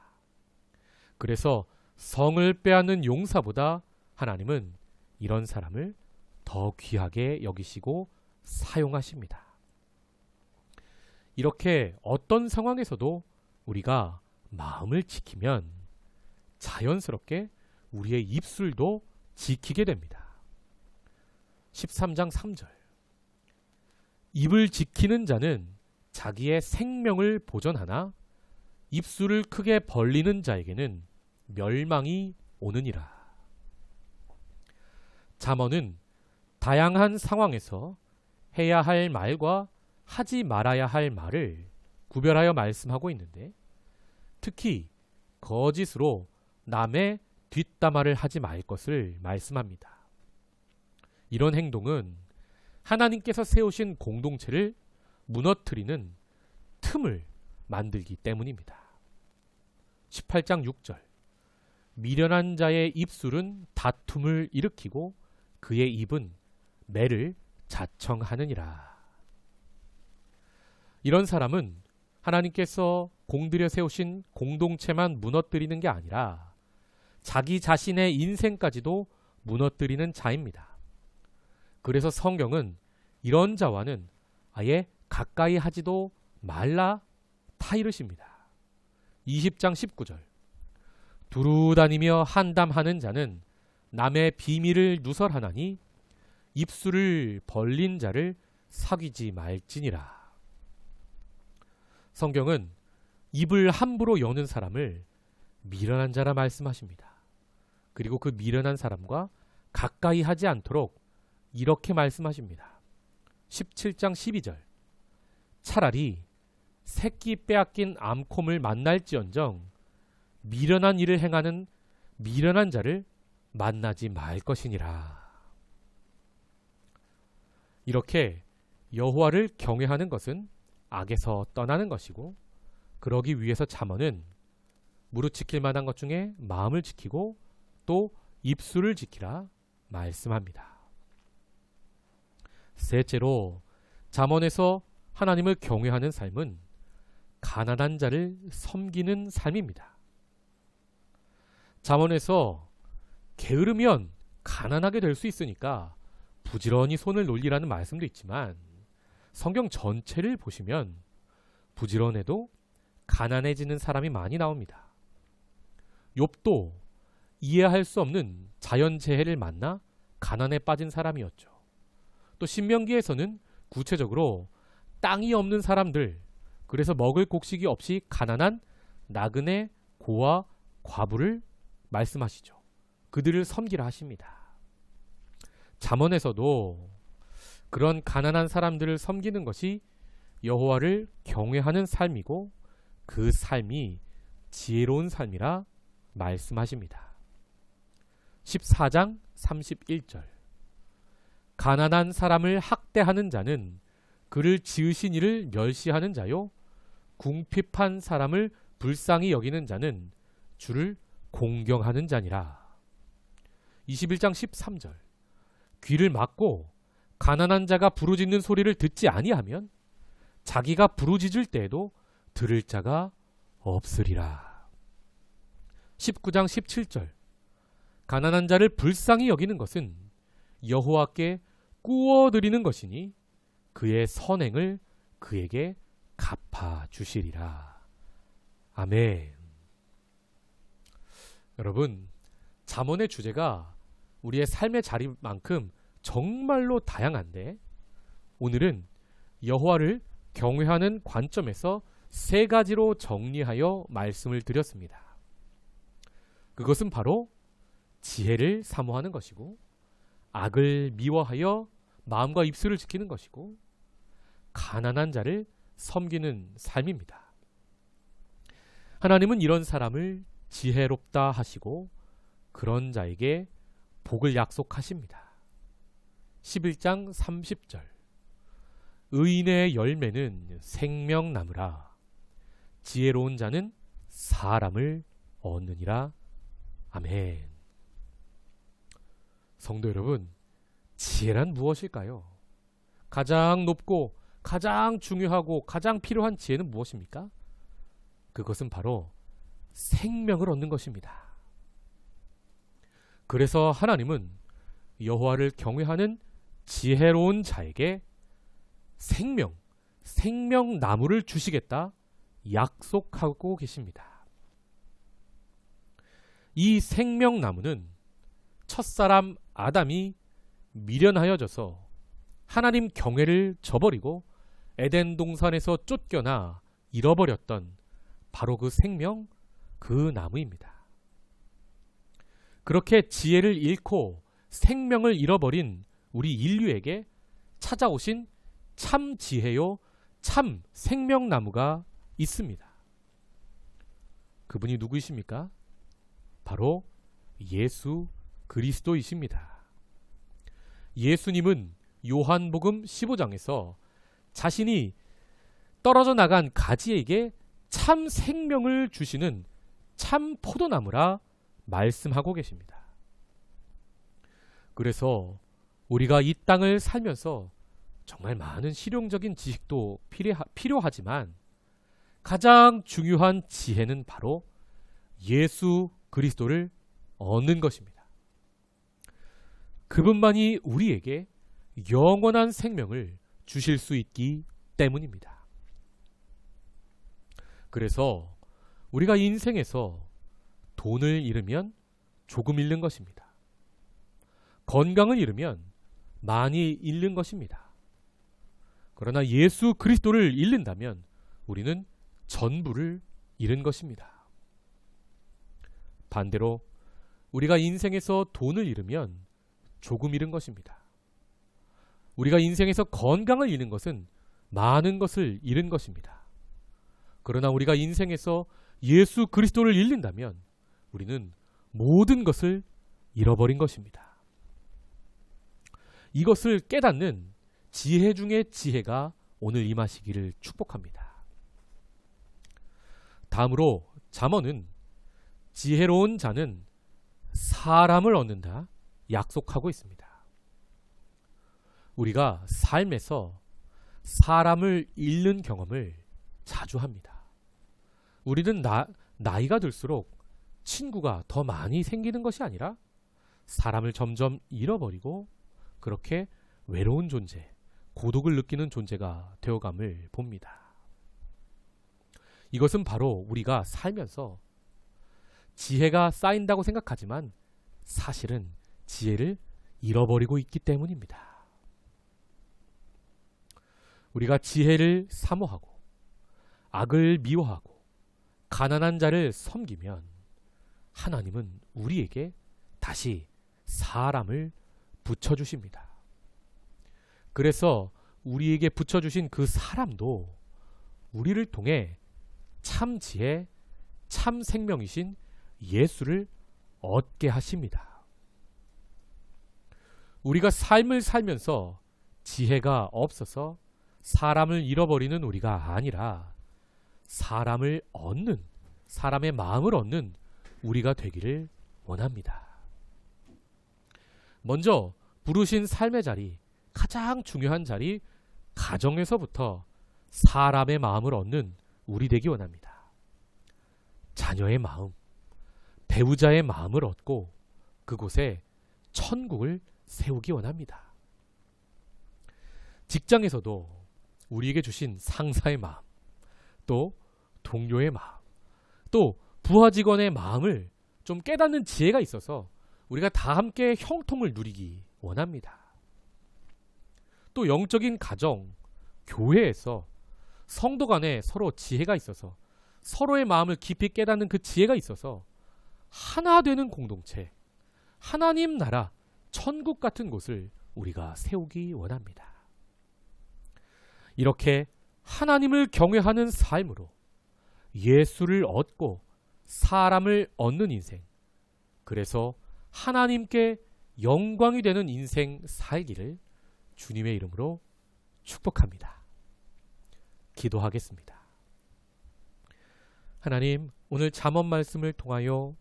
그래서 성을 빼앗는 용사보다 하나님은 이런 사람을 더 귀하게 여기시고 사용하십니다. 이렇게 어떤 상황에서도 우리가 마음을 지키면 자연스럽게 우리의 입술도 지키게 됩니다. 13장 3절. 입을 지키는 자는 자기의 생명을 보전하나 입술을 크게 벌리는 자에게는 멸망이 오느니라. 잠언은 다양한 상황에서 해야 할 말과 하지 말아야 할 말을 구별하여 말씀하고 있는데, 특히 거짓으로 남의 뒷담화를 하지 말 것을 말씀합니다. 이런 행동은 하나님께서 세우신 공동체를 무너뜨리는 틈을 만들기 때문입니다. 18장 6절. 미련한 자의 입술은 다툼을 일으키고 그의 입은 매를 자청하느니라. 이런 사람은 하나님께서 공들여 세우신 공동체만 무너뜨리는 게 아니라 자기 자신의 인생까지도 무너뜨리는 자입니다. 그래서 성경은 이런 자와는 아예 가까이 하지도 말라 타이르십니다. 20장 19절. 두루 다니며 한담하는 자는 남의 비밀을 누설하나니 입술을 벌린 자를 사귀지 말지니라. 성경은 입을 함부로 여는 사람을 미련한 자라 말씀하십니다. 그리고 그 미련한 사람과 가까이 하지 않도록 이렇게 말씀하십니다. 17장 12절. 차라리 새끼 빼앗긴 암콤을 만날지언정 미련한 일을 행하는 미련한 자를 만나지 말 것이니라. 이렇게 여호와를 경외하는 것은 악에서 떠나는 것이고, 그러기 위해서 잠언은 무릇 지킬 만한 것 중에 마음을 지키고 또 입술을 지키라 말씀합니다. 셋째로, 잠언에서 하나님을 경외하는 삶은 가난한 자를 섬기는 삶입니다. 잠언에서 게으르면 가난하게 될 수 있으니까 부지런히 손을 놀리라는 말씀도 있지만, 성경 전체를 보시면 부지런해도 가난해지는 사람이 많이 나옵니다. 욥도 이해할 수 없는 자연재해를 만나 가난에 빠진 사람이었죠. 또 신명기에서는 구체적으로 땅이 없는 사람들, 그래서 먹을 곡식이 없이 가난한 나그네 고아 과부를 말씀하시죠. 그들을 섬기라 하십니다. 잠언에서도 그런 가난한 사람들을 섬기는 것이 여호와를 경외하는 삶이고 그 삶이 지혜로운 삶이라 말씀하십니다. 14장 31절. 가난한 사람을 학대하는 자는 그를 지으신 이를 멸시하는 자요, 궁핍한 사람을 불쌍히 여기는 자는 주를 공경하는 자니라. 21장 13절. 귀를 막고 가난한 자가 부르짖는 소리를 듣지 아니하면 자기가 부르짖을 때에도 들을 자가 없으리라. 19장 17절. 가난한 자를 불쌍히 여기는 것은 여호와께 꾸어드리는 것이니 그의 선행을 그에게 갚아주시리라. 아멘. 여러분, 잠언의 주제가 우리의 삶의 자리만큼 정말로 다양한데, 오늘은 여호와를 경외하는 관점에서 세 가지로 정리하여 말씀을 드렸습니다. 그것은 바로 지혜를 사모하는 것이고, 악을 미워하여 마음과 입술을 지키는 것이고, 가난한 자를 섬기는 삶입니다. 하나님은 이런 사람을 지혜롭다 하시고 그런 자에게 복을 약속하십니다. 11장 30절. 의인의 열매는 생명나무라 지혜로운 자는 사람을 얻느니라. 아멘. 성도 여러분, 지혜란 무엇일까요? 가장 높고 가장 중요하고 가장 필요한 지혜는 무엇입니까? 그것은 바로 생명을 얻는 것입니다. 그래서 하나님은 여호와를 경외하는 지혜로운 자에게 생명나무를 주시겠다 약속하고 계십니다. 이 생명나무는 첫사람 아담이 미련하여져서 하나님 경외를 저버리고 에덴 동산에서 쫓겨나 잃어버렸던 바로 그 생명, 그 나무입니다. 그렇게 지혜를 잃고 생명을 잃어버린 우리 인류에게 찾아오신 참 지혜요, 참 생명나무가 있습니다. 그분이 누구이십니까? 바로 예수 그리스도이십니다. 예수님은 요한복음 15장에서 자신이 떨어져 나간 가지에게 참 생명을 주시는 참 포도나무라 말씀하고 계십니다. 그래서 우리가 이 땅을 살면서 정말 많은 실용적인 지식도 필요하지만 가장 중요한 지혜는 바로 예수 그리스도를 얻는 것입니다. 그분만이 우리에게 영원한 생명을 주실 수 있기 때문입니다. 그래서 우리가 인생에서 돈을 잃으면 조금 잃는 것입니다. 건강을 잃으면 많이 잃는 것입니다. 그러나 예수 그리스도를 잃는다면 우리는 전부를 잃은 것입니다. 반대로 우리가 인생에서 돈을 잃으면 조금 잃은 것입니다. 우리가 인생에서 건강을 잃는 것은 많은 것을 잃은 것입니다. 그러나 우리가 인생에서 예수 그리스도를 잃는다면 우리는 모든 것을 잃어버린 것입니다. 이것을 깨닫는 지혜 중의 지혜가 오늘 임하시기를 축복합니다. 다음으로 잠언은 지혜로운 자는 사람을 얻는다 약속하고 있습니다. 우리가 삶에서 사람을 잃는 경험을 자주 합니다. 우리는 나이가 들수록 친구가 더 많이 생기는 것이 아니라 사람을 점점 잃어버리고 그렇게 외로운 존재, 고독을 느끼는 존재가 되어감을 봅니다. 이것은 바로 우리가 살면서 지혜가 쌓인다고 생각하지만 사실은 지혜를 잃어버리고 있기 때문입니다. 우리가 지혜를 사모하고 악을 미워하고 가난한 자를 섬기면 하나님은 우리에게 다시 사람을 붙여주십니다. 그래서 우리에게 붙여주신 그 사람도 우리를 통해 참 지혜, 참 생명이신 예수를 얻게 하십니다. 우리가 삶을 살면서 지혜가 없어서 사람을 잃어버리는 우리가 아니라 사람을 얻는, 사람의 마음을 얻는 우리가 되기를 원합니다. 먼저 부르신 삶의 자리, 가장 중요한 자리, 가정에서부터 사람의 마음을 얻는 우리 되기 원합니다. 자녀의 마음, 배우자의 마음을 얻고 그곳에 천국을 세우기 원합니다. 직장에서도 우리에게 주신 상사의 마음, 또 동료의 마음, 또 부하 직원의 마음을 좀 깨닫는 지혜가 있어서 우리가 다 함께 형통을 누리기 원합니다. 또 영적인 가정, 교회에서 성도 간에 서로 지혜가 있어서 서로의 마음을 깊이 깨닫는 그 지혜가 있어서 하나 되는 공동체, 하나님 나라, 천국 같은 곳을 우리가 세우기 원합니다. 이렇게 하나님을 경외하는 삶으로 예수를 얻고 사람을 얻는 인생, 그래서 하나님께 영광이 되는 인생 살기를 주님의 이름으로 축복합니다. 기도하겠습니다. 하나님, 오늘 잠언 말씀을 통하여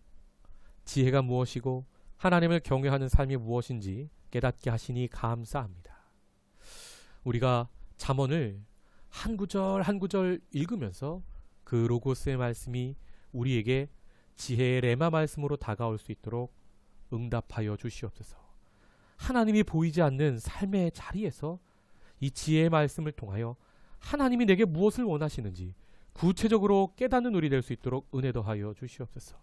지혜가 무엇이고 하나님을 경외하는 삶이 무엇인지 깨닫게 하시니 감사합니다. 우리가 잠언을 한 구절 한 구절 읽으면서 그 로고스의 말씀이 우리에게 지혜의 레마 말씀으로 다가올 수 있도록 응답하여 주시옵소서. 하나님이 보이지 않는 삶의 자리에서 이 지혜의 말씀을 통하여 하나님이 내게 무엇을 원하시는지 구체적으로 깨닫는 우리 될 수 있도록 은혜 더하여 주시옵소서.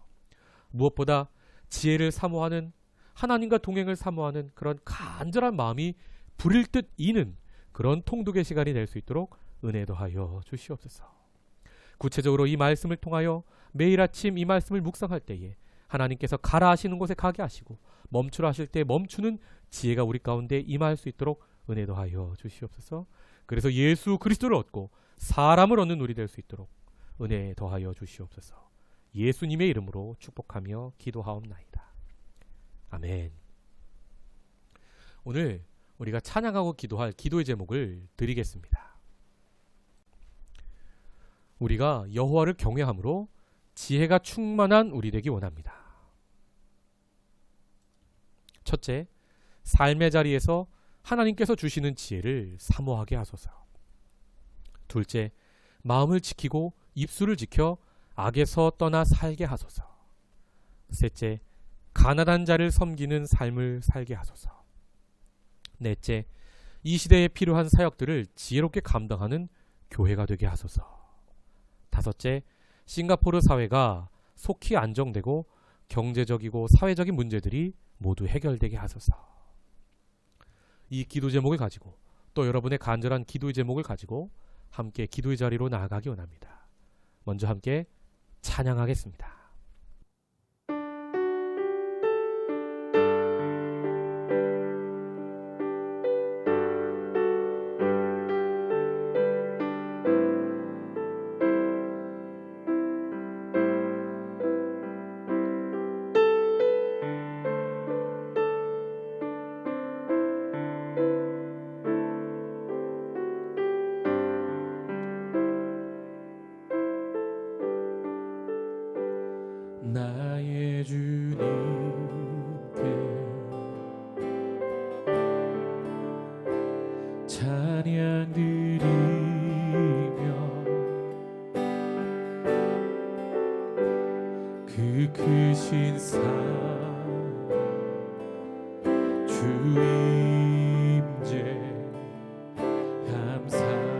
무엇보다 지혜를 사모하는, 하나님과 동행을 사모하는 그런 간절한 마음이 부릴 듯 이는 그런 통독의 시간이 될 수 있도록 은혜 더하여 주시옵소서. 구체적으로 이 말씀을 통하여 매일 아침 이 말씀을 묵상할 때에 하나님께서 가라 하시는 곳에 가게 하시고 멈추라 하실 때 멈추는 지혜가 우리 가운데 임할 수 있도록 은혜 더하여 주시옵소서. 그래서 예수 그리스도를 얻고 사람을 얻는 우리 될 수 있도록 은혜 더하여 주시옵소서. 예수님의 이름으로 축복하며 기도하옵나이다. 아멘. 오늘 우리가 찬양하고 기도할 기도의 제목을 드리겠습니다. 우리가 여호와를 경외함으로 지혜가 충만한 우리 되기 원합니다. 첫째, 삶의 자리에서 하나님께서 주시는 지혜를 사모하게 하소서. 둘째, 마음을 지키고 입술을 지켜 악에서 떠나 살게 하소서. 셋째, 가난한 자를 섬기는 삶을 살게 하소서. 넷째, 이 시대에 필요한 사역들을 지혜롭게 감당하는 교회가 되게 하소서. 다섯째, 싱가포르 사회가 속히 안정되고 경제적이고 사회적인 문제들이 모두 해결되게 하소서. 이 기도 제목을 가지고 또 여러분의 간절한 기도의 제목을 가지고 함께 기도의 자리로 나아가기 원합니다. 먼저 함께 찬양하겠습니다. 나의 주님께 찬양 드리며 그 크신 사랑 주 임재 감사해.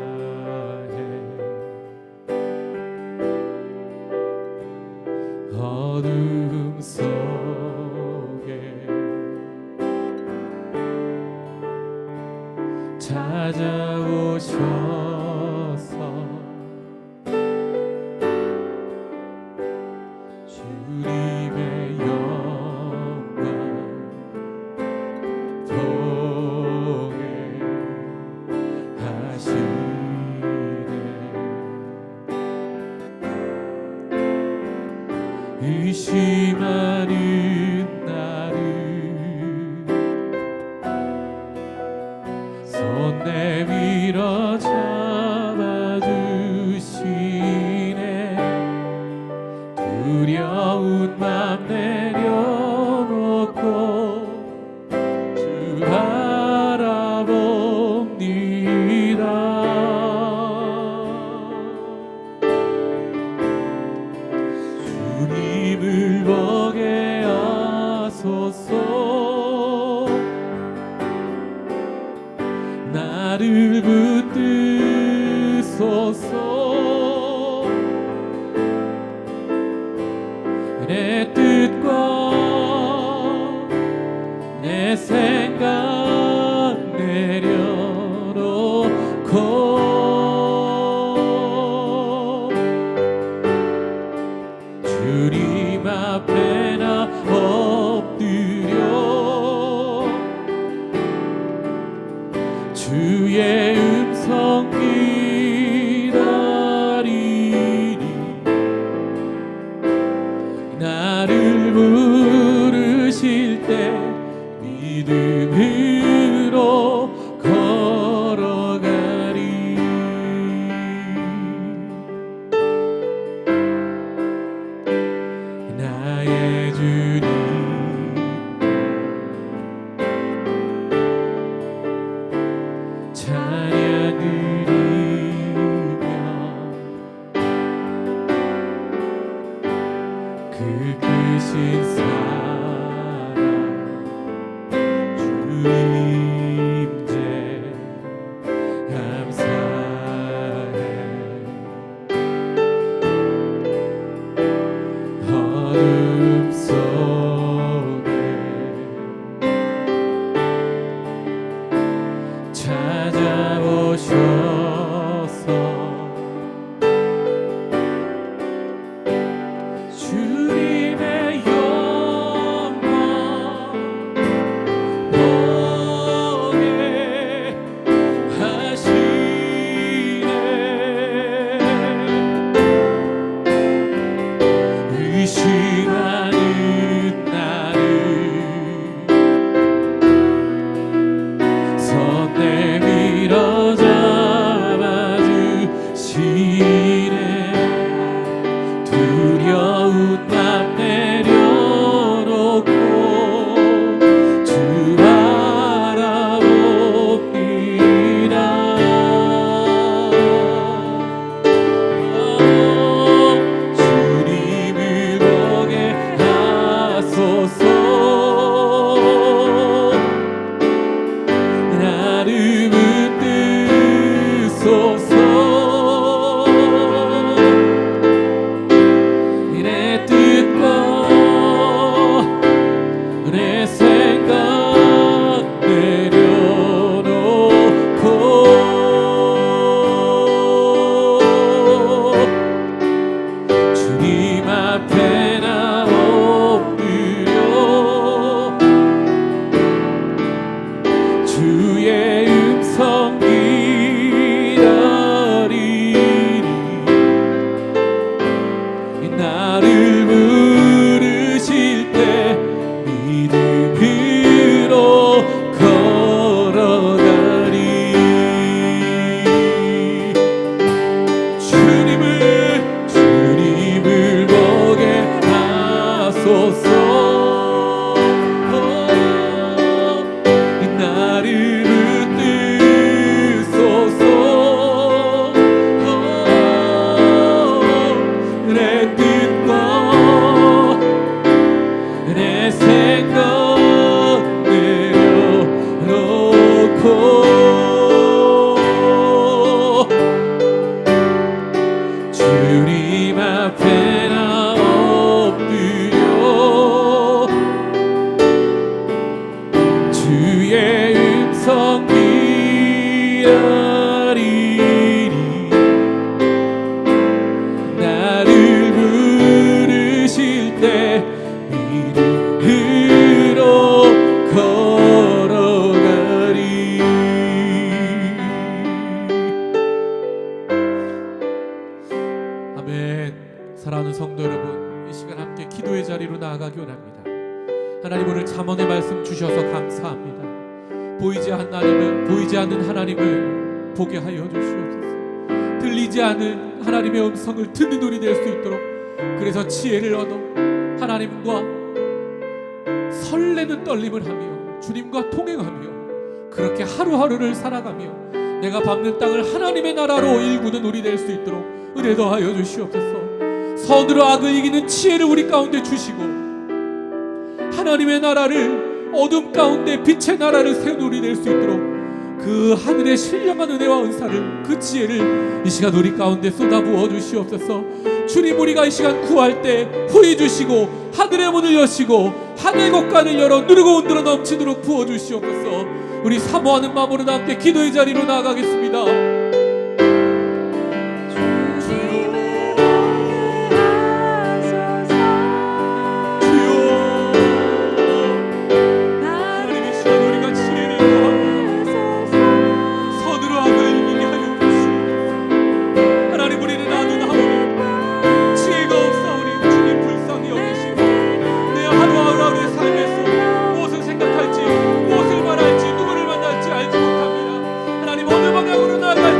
어둠 속에 찾아오셔서 주님의 영광 동행하시네. 의심하는 나를 손 내밀어 잡아주시네. 두려운 맘 내려놓고 주 바라봅니다. 주님을 보게 주님의 영광 보게 하시네. 의심하는 나를 손 내밀어 잡아주시네. 두려운 맘 내려놓고 주 바라봅니다. 주님을 보게 하소서. 나를 붙드소서. 내 뜻과 내 생각 내려놓고 주님 앞에 나 엎드려 주의 음성 기다리니 나를 부르실 때 믿음으로 걸어가리. 주님을 보게 하소서. 나를 붙드소서. 내 뜻과 내 생각 내려놓고 주님 앞에 나 엎드려 주의 음성 기다리니 나를 부르실 때 믿음으로 걸어가리. 아멘. 사랑하는 성도 여러분, 이 시간 함께 기도의 자리로 나아가기 원합니다. 하나님, 오늘 잠언의 말씀 주셔서 감사합니다. 보이지 않는 하나님을 보게 하여 주시옵소서. 들리지 않는 하나님의 음성을 듣는 우리 될 수 있도록, 그래서 지혜를 얻어 하나님과 설레는 떨림을 하며 주님과 통행하며 그렇게 하루하루를 살아가며 내가 밟는 땅을 하나님의 나라로 일구는 우리 될 수 있도록 은혜 더하여 주시옵소서. 선으로 악을 이기는 지혜를 우리 가운데 주시고 하나님의 나라를 어둠 가운데 빛의 나라를 세우는 우리 될 수 있도록 그 하늘의 신령한 은혜와 은사를, 그 지혜를 이 시간 우리 가운데 쏟아부어 주시옵소서. 주님, 우리가 이 시간 구할 때 후히 주시고 하늘의 문을 여시고 하늘 곳간을 열어 누르고 흔들어 넘치도록 부어 주시옵소서. 우리 사모하는 마음으로 함께 기도의 자리로 나아가겠습니다. 무엇을 생각할지, 무엇을 말할지, 누구를 만날지 알지 못합니다. 하나님, 어느 방향으로 나아갈지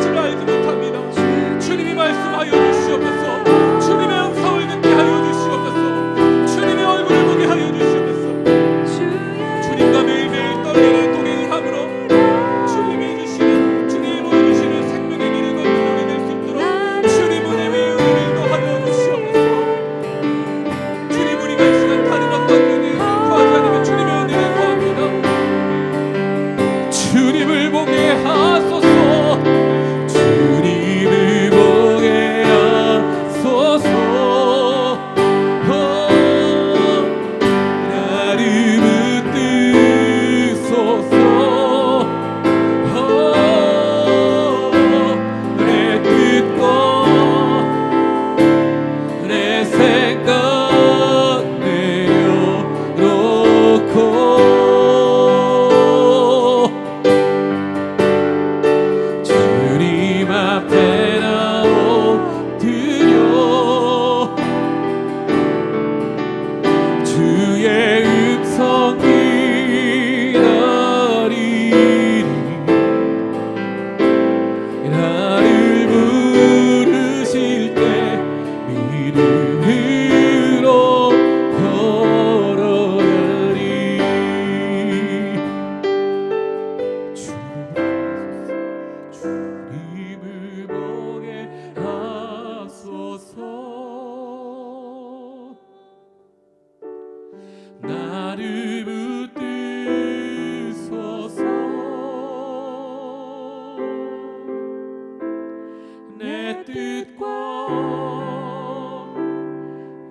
내 뜻과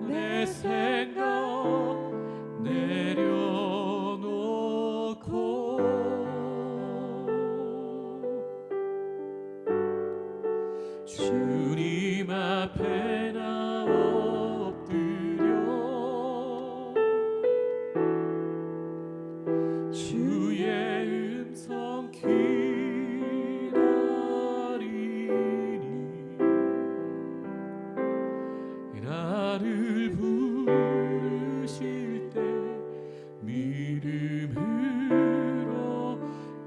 내 생각 내려놓고 주님 앞에 나 엎드려 주의 음성 기다리니 나를 부르실 때 믿음으로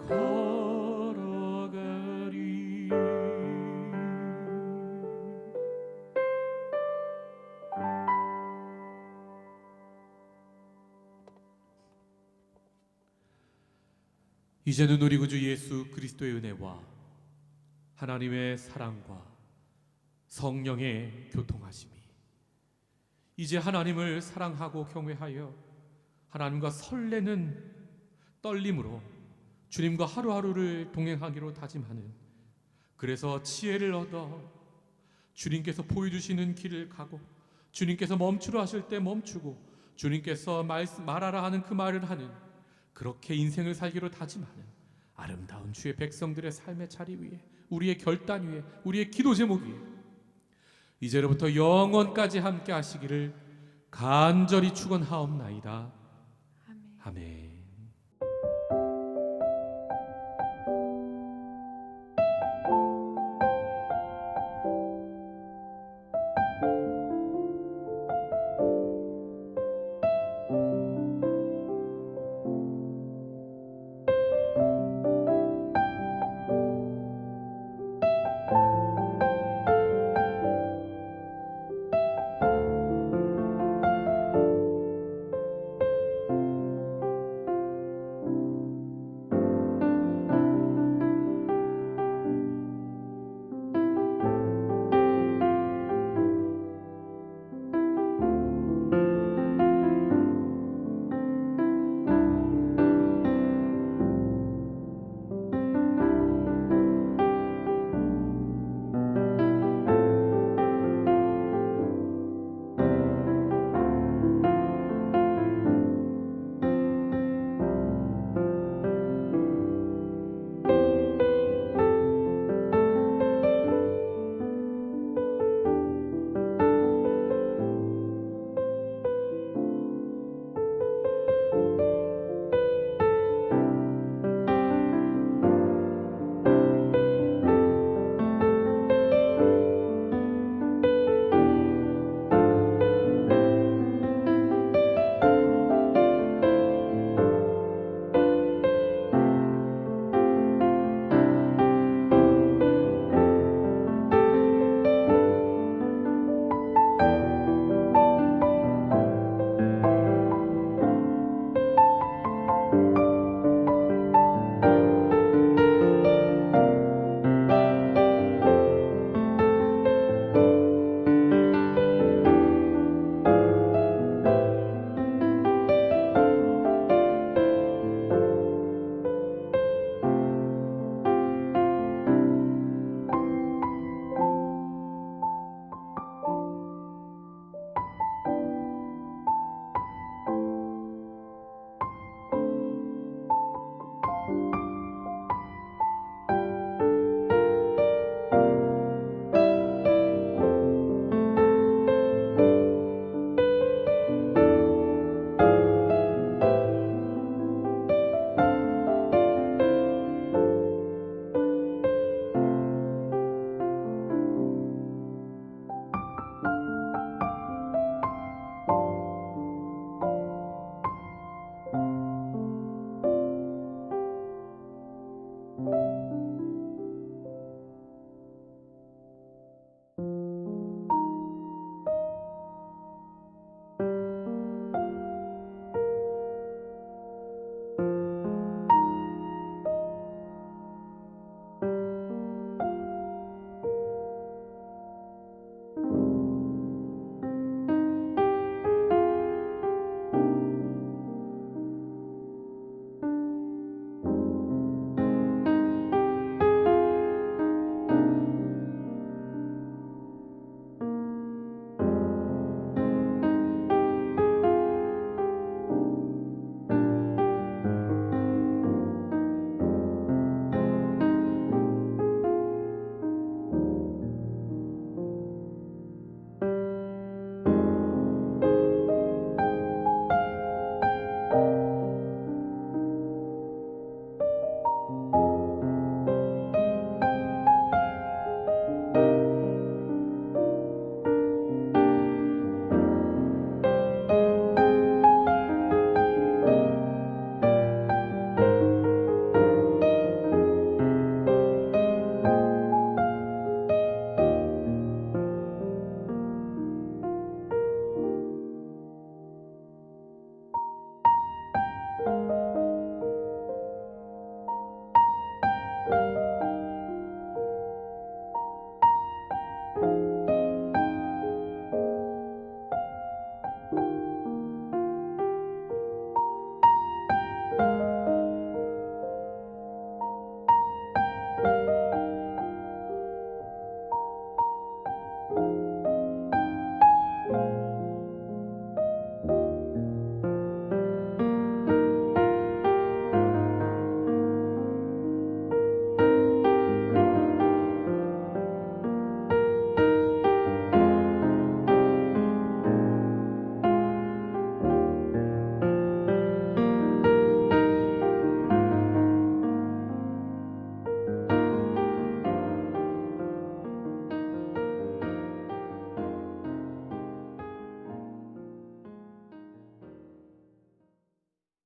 걸어가리. 이제는 우리 구주 예수 그리스도의 은혜와 하나님의 사랑과 성령의 교통하심이 이제 하나님을 사랑하고 경외하여 하나님과 설레는 떨림으로 주님과 하루하루를 동행하기로 다짐하는, 그래서 지혜를 얻어 주님께서 보여주시는 길을 가고 주님께서 멈추라 하실 때 멈추고 주님께서 말하라 하는 그 말을 하는, 그렇게 인생을 살기로 다짐하는 아름다운 주의 백성들의 삶의 자리 위에, 우리의 결단 위에, 우리의 기도 제목 위에 이제로부터 영원까지 함께 하시기를 간절히 축원하옵나이다. 아멘. 아멘.